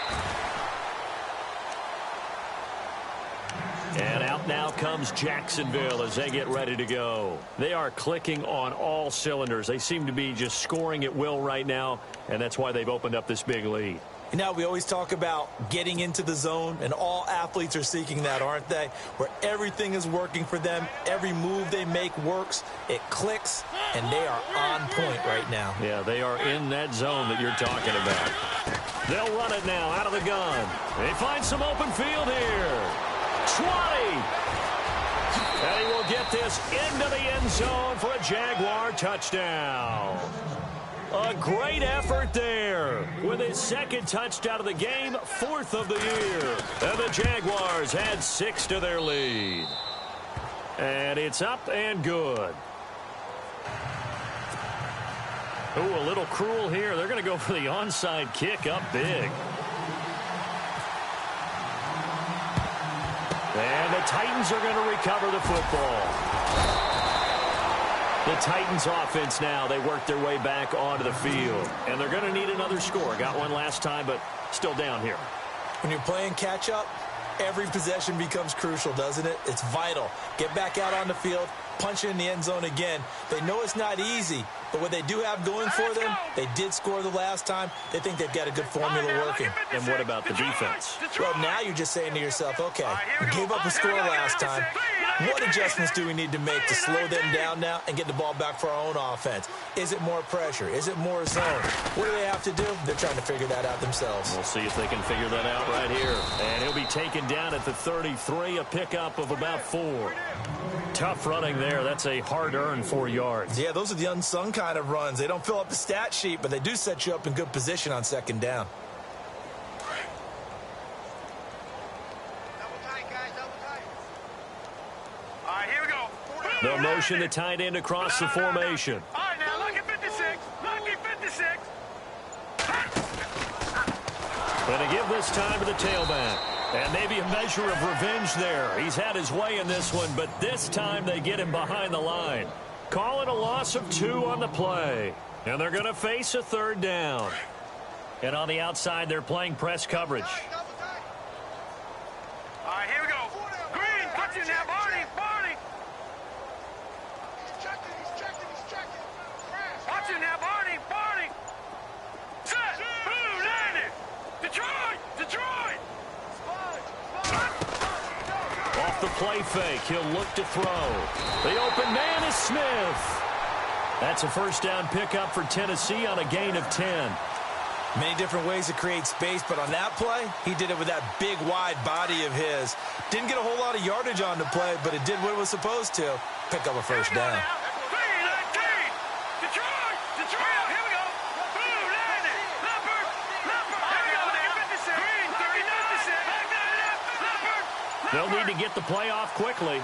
And out now comes Jacksonville as they get ready to go. They are clicking on all cylinders. They seem to be just scoring at will right now, and that's why they've opened up this big lead. You know, we always talk about getting into the zone, and all athletes are seeking that, aren't they? Where everything is working for them, every move they make works, it clicks, and they are on point right now. Yeah, they are in that zone that you're talking about. They'll run it now out of the gun. They find some open field here. 20. And he will get this into the end zone for a Jaguar touchdown. A great effort there with his 2nd touchdown of the game, 4th of the year. And the Jaguars add 6 to their lead. And it's up and good. Ooh, a little cruel here. They're going to go for the onside kick up big. And the Titans are going to recover the football. The Titans offense now, they work their way back onto the field. And they're going to need another score. Got one last time, but still down here. When you're playing catch-up, every possession becomes crucial, doesn't it? It's vital. Get back out on the field, punch it in the end zone again. They know it's not easy, but what they do have going for them, they did score the last time. They think they've got a good formula working. And what about the defense? Well, now you're just saying to yourself, okay, we gave up a score last time. What adjustments do we need to make to slow them down now and get the ball back for our own offense? Is it more pressure? Is it more zone? What do they have to do? They're trying to figure that out themselves. We'll see if they can figure that out right here. And he'll be taken down at the 33, a pickup of about 4. Tough running there. That's a hard-earned 4 yards. Yeah, those are the unsung kind of runs. They don't fill up the stat sheet, but they do set you up in good position on second down. They'll motion the tight end across the formation. All right, now look at 56. Look at 56. Going to give this time to the tailback. And maybe a measure of revenge there. He's had his way in this one, but this time they get him behind the line. Call it a loss of 2 on the play. And they're going to face a 3rd down. And on the outside, they're playing press coverage. All right, here we go. Green, touch it now, Barney. Watch it now, Barney. Set. Boom, landed. Detroit. Off the play fake, he'll look to throw. The open man is Smith. That's a first down pickup for Tennessee on a gain of 10. Many different ways to create space, but on that play, he did it with that big, wide body of his. Didn't get a whole lot of yardage on the play, but it did what it was supposed to. Pick up a first down. They'll need to get the play off quickly.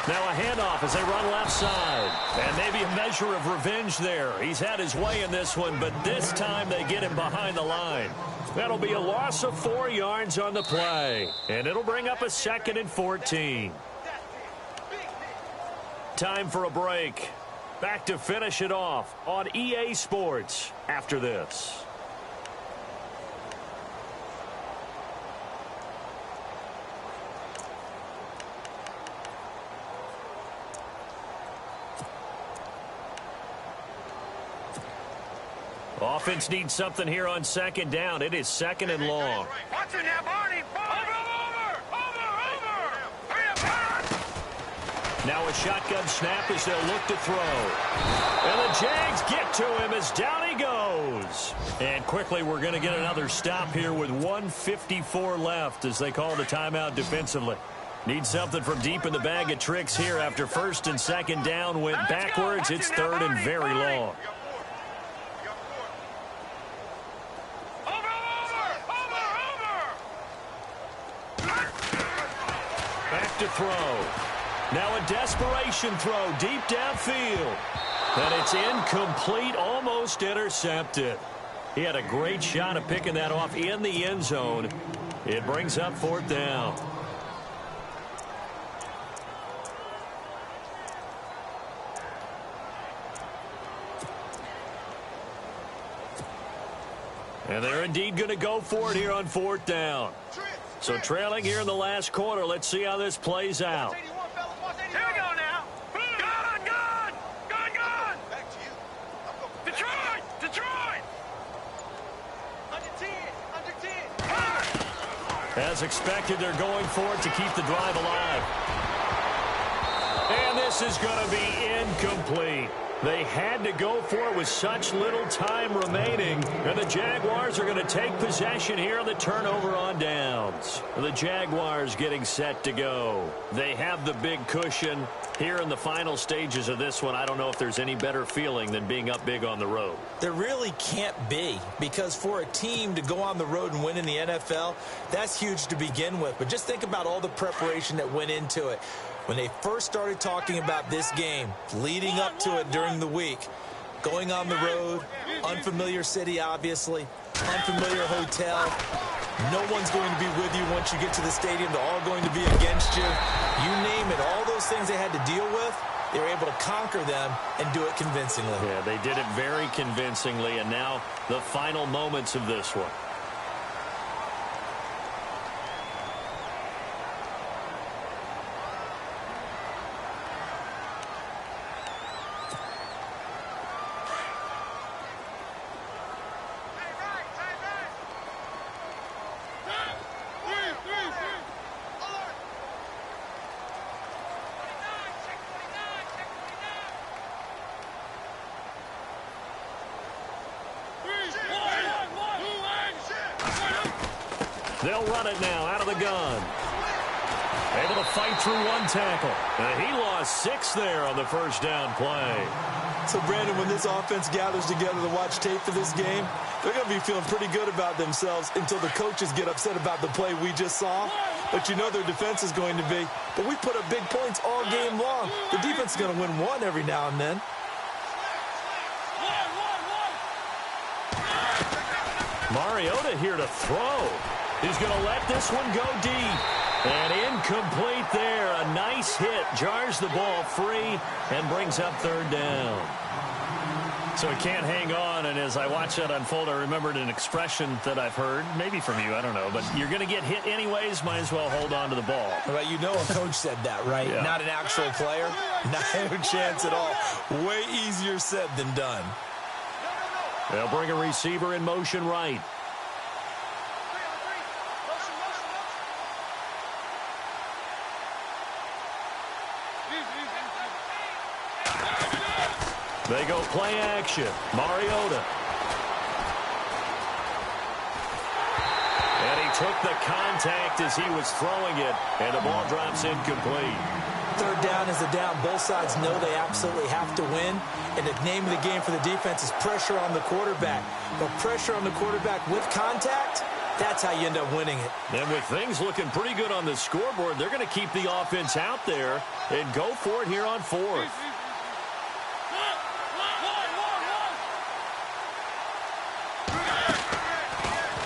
Now a handoff as they run left side. And maybe a measure of revenge there. He's had his way in this one, but this time they get him behind the line. That'll be a loss of 4 yards on the play. And it'll bring up a 2nd and 14. Time for a break. Back to finish it off on EA Sports after this. Offense needs something here on 2nd down. It is 2nd and long. Watch it now, Barney. Over. Now a shotgun snap as they'll look to throw. And the Jags get to him as down he goes. And quickly we're going to get another stop here with 1:54 left as they call the timeout defensively. Need something from deep in the bag of tricks here after 1st and 2nd down went backwards. It's 3rd and very long. To throw. Now a desperation throw deep downfield. And it's incomplete, almost intercepted. He had a great shot at picking that off in the end zone. It brings up 4th down. And they're indeed going to go for it here on 4th down. So trailing here in the last quarter. Let's see how this plays out. Here we go now. Gun. Back to you. Detroit. Under 10. As expected, they're going for it to keep the drive alive. And this is going to be incomplete. They had to go for it with such little time remaining. And the Jaguars are going to take possession here on the turnover on downs. The Jaguars getting set to go. They have the big cushion. Here in the final stages of this one, I don't know if there's any better feeling than being up big on the road. There really can't be, because for a team to go on the road and win in the NFL, that's huge to begin with. But just think about all the preparation that went into it. When they first started talking about this game, leading up to it during the week, going on the road, unfamiliar city, obviously, unfamiliar hotel, No one's going to be with you once you get to the stadium. They're all going to be against you. You name it, all those things they had to deal with, they were able to conquer them and do it convincingly. Yeah, they did it very convincingly, and now the final moments of this one. They'll run it now out of the gun. Able to fight through one tackle. He lost 6 there on the first down play. So, Brandon, when this offense gathers together to watch tape for this game, they're going to be feeling pretty good about themselves until the coaches get upset about the play we just saw. But you know their defense is going to be. But we put up big points all game long. The defense is going to win one every now and then. Mariota here to throw. He's going to let this one go deep. And incomplete there. A nice hit. Jars the ball free and brings up third down. So he can't hang on. And as I watch that unfold, I remembered an expression that I've heard, maybe from you, I don't know. But you're going to get hit anyways. Might as well hold on to the ball. Well, you know a coach said that, right? Yeah. Not an actual player. Not a chance at all. Way easier said than done. They'll bring a receiver in motion right. They go play action. Mariota. And he took the contact as he was throwing it, and the ball drops incomplete. Third down is the down. Both sides know they absolutely have to win. And the name of the game for the defense is pressure on the quarterback. But pressure on the quarterback with contact, that's how you end up winning it. And with things looking pretty good on the scoreboard, they're going to keep the offense out there and go for it here on fourth.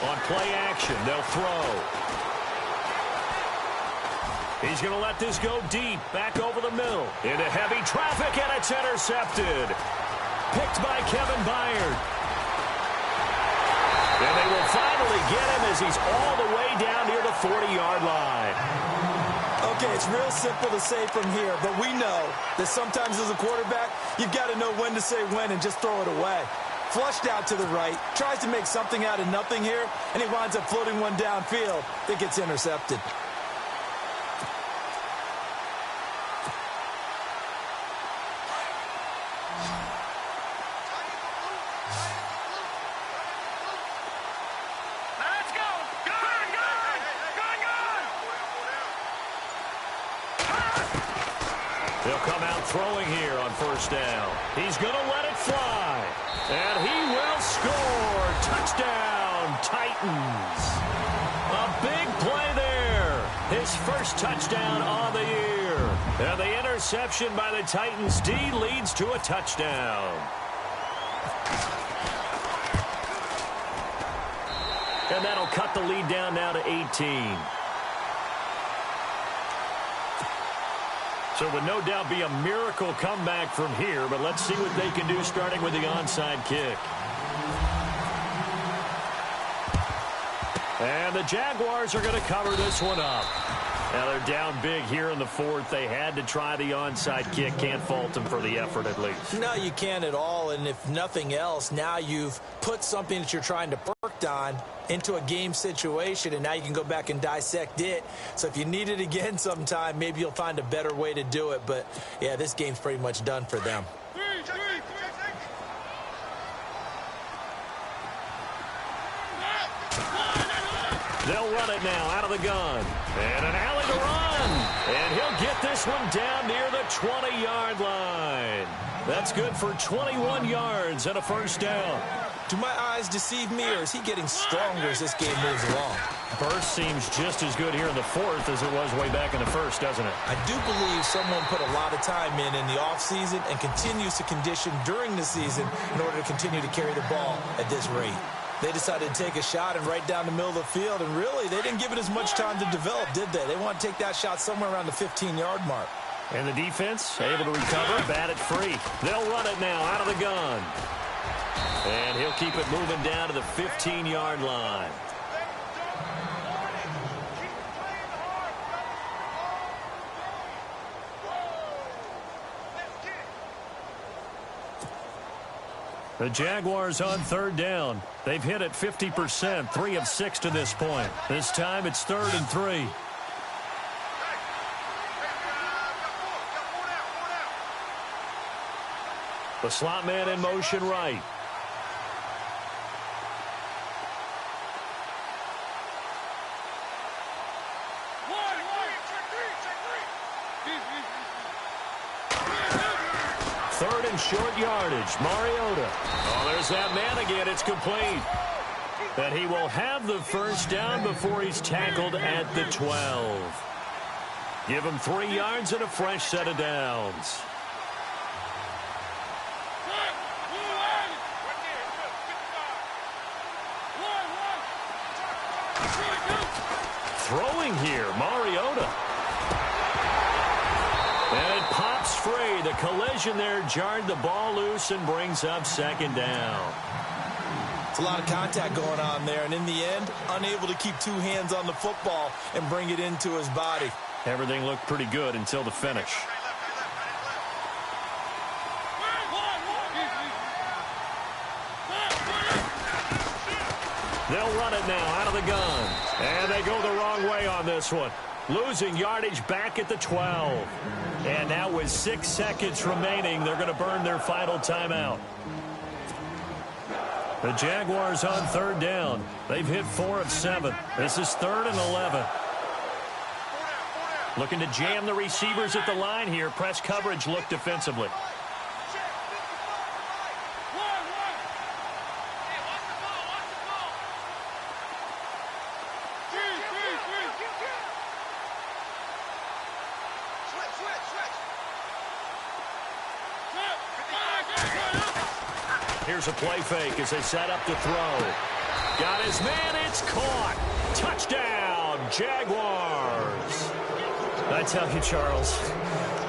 On play action, they'll throw. He's going to let this go deep, back over the middle, into heavy traffic, and it's intercepted. Picked by Kevin Byard. And they will finally get him as he's all the way down near the 40-yard line. Okay, it's real simple to say from here, but we know that sometimes as a quarterback, you've got to know when to say when and just throw it away. Flushed out to the right, tries to make something out of nothing here, and he winds up floating one downfield that gets intercepted. Let's go. Good. He'll come out throwing here on first down. He's going to let it fly. And he will score. Touchdown, Titans. A big play there. His first touchdown on the year. And the interception by the Titans D leads to a touchdown. And that'll cut the lead down now to 18. So it would no doubt be a miracle comeback from here, but let's see what they can do starting with the onside kick. And the Jaguars are going to cover this one up. Now they're down big here in the fourth. They had to try the onside kick. Can't fault them for the effort at least. No, you can't at all, and if nothing else, now you've put something that you're trying to work on into a game situation, and now you can go back and dissect it. So if you need it again sometime, maybe you'll find a better way to do it. But, yeah, this game's pretty much done for them. They'll run it now out of the gun. And an alley to run. And he'll get this one down near the 20-yard line. That's good for 21 yards and a first down. Do my eyes deceive me, or is he getting stronger as this game moves along? Burst seems just as good here in the fourth as it was way back in the first, doesn't it? I do believe someone put a lot of time in the offseason and continues to condition during the season in order to continue to carry the ball at this rate. They decided to take a shot and right down the middle of the field, and really, they didn't give it as much time to develop, did they? They want to take that shot somewhere around the 15-yard mark. And the defense able to recover, bat it free. They'll run it now out of the gun. And he'll keep it moving down to the 15-yard line. The Jaguars on third down. They've hit it 50%, 3 of 6 to this point. This time it's 3rd and 3. The slot man in motion right. Third and short yardage. Mariota. Oh, there's that man again. It's complete. And he will have the first down before he's tackled at the 12. Give him 3 yards and a fresh set of downs. Throwing here, Mariota. And it pops free. The collision there jarred the ball loose and brings up 2nd down. It's a lot of contact going on there, and in the end, unable to keep 2 hands on the football and bring it into his body. Everything looked pretty good until the finish. They'll run it now out of the gun. And they go the wrong way on this one. Losing yardage back at the 12. And now with 6 seconds remaining, they're going to burn their final timeout. The Jaguars on third down. They've hit 4 of 7. This is 3rd and 11. Looking to jam the receivers at the line here. Press coverage look defensively. Here's a play fake as they set up to throw. Got his man. It's caught. Touchdown, Jaguars. I tell you, Charles,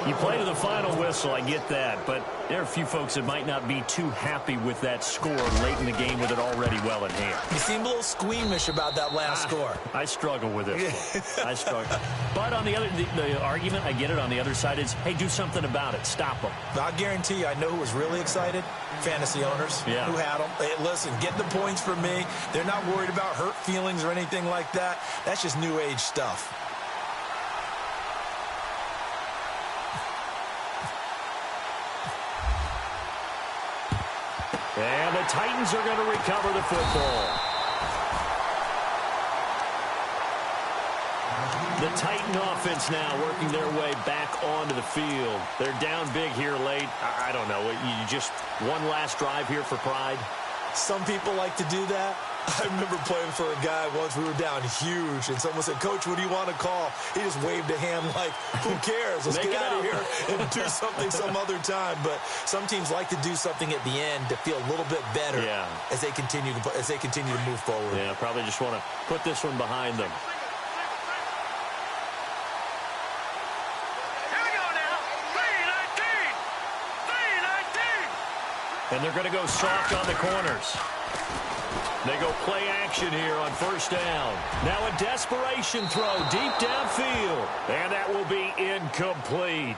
you play to the final whistle, I get that, but there are a few folks that might not be too happy with that score late in the game with it already well in hand. You seem a little squeamish about that last score. I struggle with this one. I struggle. But on the other, the argument, I get it, on the other side is, hey, do something about it. Stop them. I guarantee you, I know who was really excited. Fantasy owners who had them. Hey, listen, get the points for me. They're not worried about hurt feelings or anything like that. That's just new age stuff. And the Titans are going to recover the football. The Titan offense now working their way back onto the field. They're down big here late. I don't know. You just one last drive here for pride? Some people like to do that. I remember playing for a guy once. We were down huge, and someone said, "Coach, what do you want to call?" He just waved a hand like, "Who cares? Let's get out of here and do something some other time." But some teams like to do something at the end to feel a little bit better as they continue to move forward. Yeah, probably just want to put this one behind them. And they're going to go soft on the corners. They go play action here on first down. Now a desperation throw deep downfield. And that will be incomplete.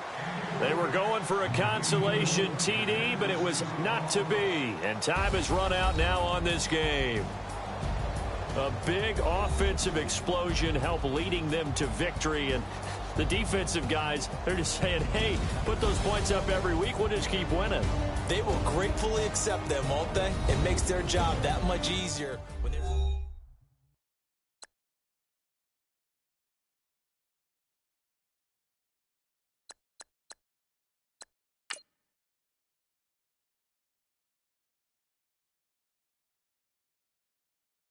They were going for a consolation TD, but it was not to be. And time has run out now on this game. A big offensive explosion helped leading them to victory. And the defensive guys, they're just saying, hey, put those points up every week. We'll just keep winning. They will gratefully accept them, won't they? It makes their job that much easier.